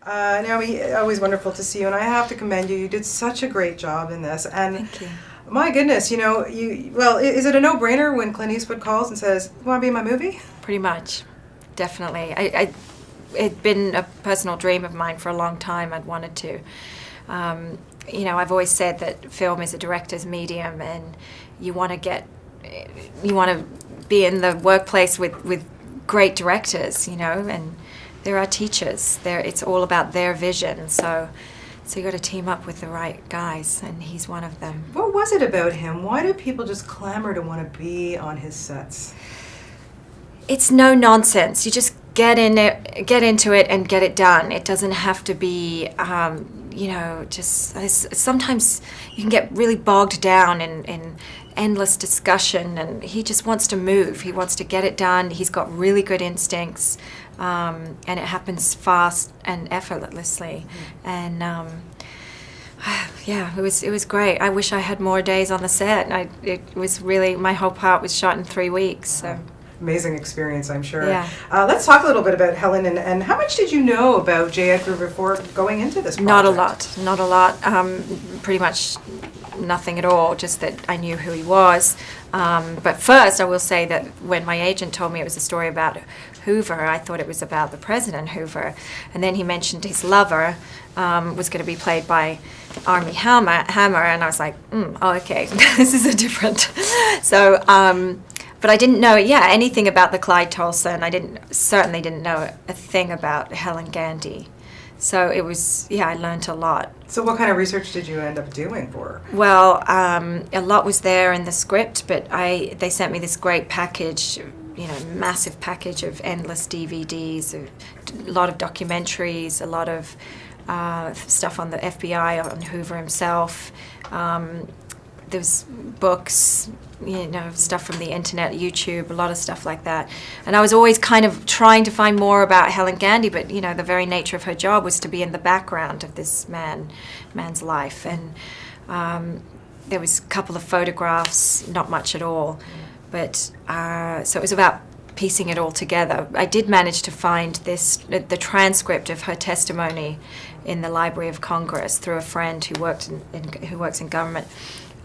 Naomi, always wonderful to see you, and I have to commend you. You did such a great job in this, and Thank you. my goodness, is it a no-brainer when Clint Eastwood calls and says, "You want to be in my movie?" Pretty much, definitely. It'd been a personal dream of mine for a long time. I'd wanted to. I've always said that film is a director's medium, and you want to be in the workplace with great directors, and there are teachers. It's all about their vision. So you got to team up with the right guys, and he's one of them. What was it about him? Why do people just clamor to want to be on his sets? It's no nonsense. You just get into it, and get it done. It doesn't have to be, sometimes you can get really bogged down in endless discussion, and he just wants to move. He wants to get it done. He's got really good instincts, and it happens fast and effortlessly. And it was great. I wish I had more days on the set. It was really, my whole part was shot in 3 weeks. So. Amazing experience, I'm sure. Yeah. Let's talk a little bit about Helen, and how much did you know about J. Edgar before going into this project? Not a lot. Pretty much nothing at all, just that I knew who he was. But first, I will say that when my agent told me it was a story about Hoover, I thought it was about the President Hoover. And then he mentioned his lover was going to be played by Armie Hammer, and I was like, okay, this is a different. So, but I didn't know, anything about the Clyde Tulsa, and I certainly didn't know a thing about Helen Gandy. So it was, I learned a lot. So what kind of research did you end up doing for her? Well, a lot was there in the script, but they sent me this great package, massive package of endless DVDs, a lot of documentaries, a lot of stuff on the FBI, on Hoover himself. There was books, stuff from the internet, YouTube, a lot of stuff like that. And I was always kind of trying to find more about Helen Gandy, but, the very nature of her job was to be in the background of this man's life. And there was a couple of photographs, not much at all. But, so it was about piecing it all together. I did manage to find the transcript of her testimony in the Library of Congress through a friend who works in government.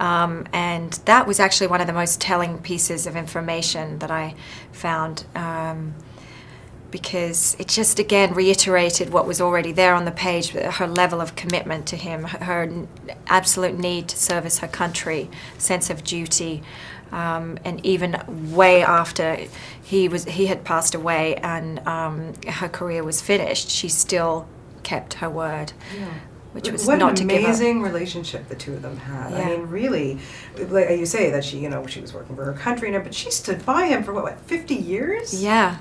And that was actually one of the most telling pieces of information that I found, because it just, again, reiterated what was already there on the page, her level of commitment to him, her absolute need to service her country, sense of duty, and even way after he had passed away and her career was finished, she still kept her word. Yeah. Which was what not an to give up. Amazing relationship the two of them had. Yeah. I mean, really, like you say that she was working for her country, but she stood by him for what 50 years? Yeah,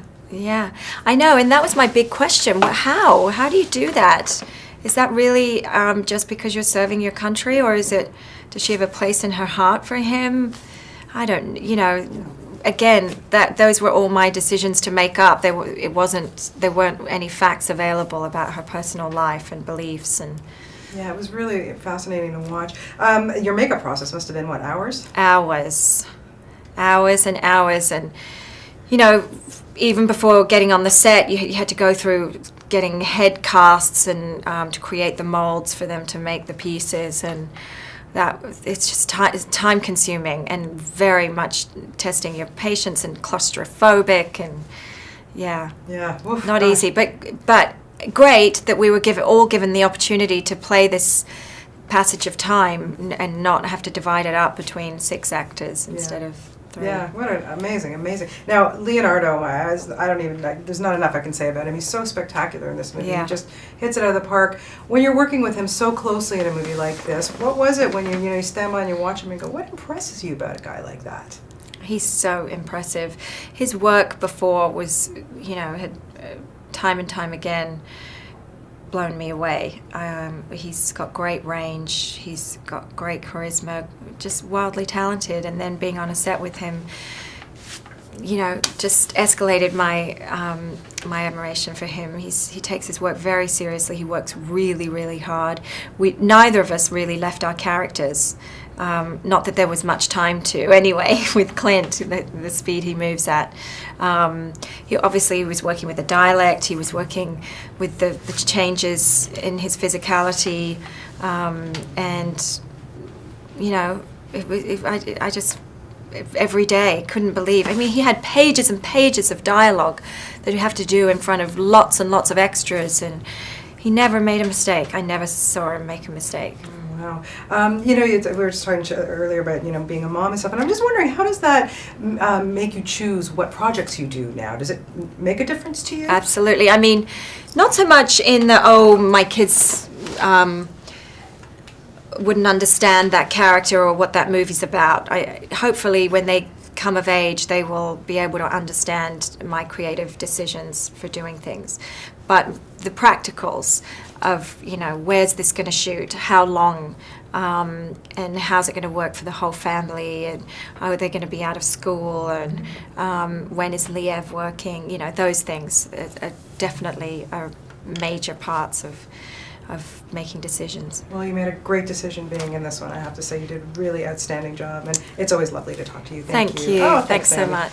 I know, and that was my big question. How do you do that? Is that really just because you're serving your country, or does she have a place in her heart for him? I don't, Again, those were all my decisions to make up. There weren't any facts available about her personal life and beliefs, and yeah, it was really fascinating to watch. Your makeup process must have been what, hours and hours, and even before getting on the set, you had to go through getting head casts and to create the molds for them to make the pieces, and that it's just time consuming and very much testing your patience and claustrophobic, and Oof, not gosh. easy, but great that we were all given the opportunity to play this passage of time and not have to divide it up between 6 actors instead of 3. Yeah, what an amazing. Now, Leonardo, there's not enough I can say about him. He's so spectacular in this movie. Yeah. He just hits it out of the park. When you're working with him so closely in a movie like this, what was it when you stand by and you watch him and go, what impresses you about a guy like that? He's so impressive. His work before was, had time and time again blown me away. He's got great range, he's got great charisma, just wildly talented, and then being on a set with him, just escalated my my admiration for him. He takes his work very seriously. He works really, really hard. Neither of us really left our characters. Not that there was much time to, anyway, with Clint, the speed he moves at. He obviously was working with the dialect, he was working with the changes in his physicality, and, you know, I just every day couldn't believe. I mean, he had pages and pages of dialogue that you have to do in front of lots and lots of extras, and he never made a mistake. I never saw him make a mistake. Wow. You know, we were just talking earlier about, you know, being a mom and stuff, and I'm just wondering, how does that make you choose what projects you do now? Does it make a difference to you? Absolutely. I mean, not so much in the, my kids wouldn't understand that character or what that movie's about. Hopefully when they come of age, they will be able to understand my creative decisions for doing things. But the practicals of, you know, where's this going to shoot, how long, and how's it going to work for the whole family, and are they going to be out of school, and when is Liev working, you know, those things are definitely are major parts of making decisions. Well, you made a great decision being in this one. I have to say, you did a really outstanding job, and it's always lovely to talk to you. Thank you. Oh, thanks so Naomi. much.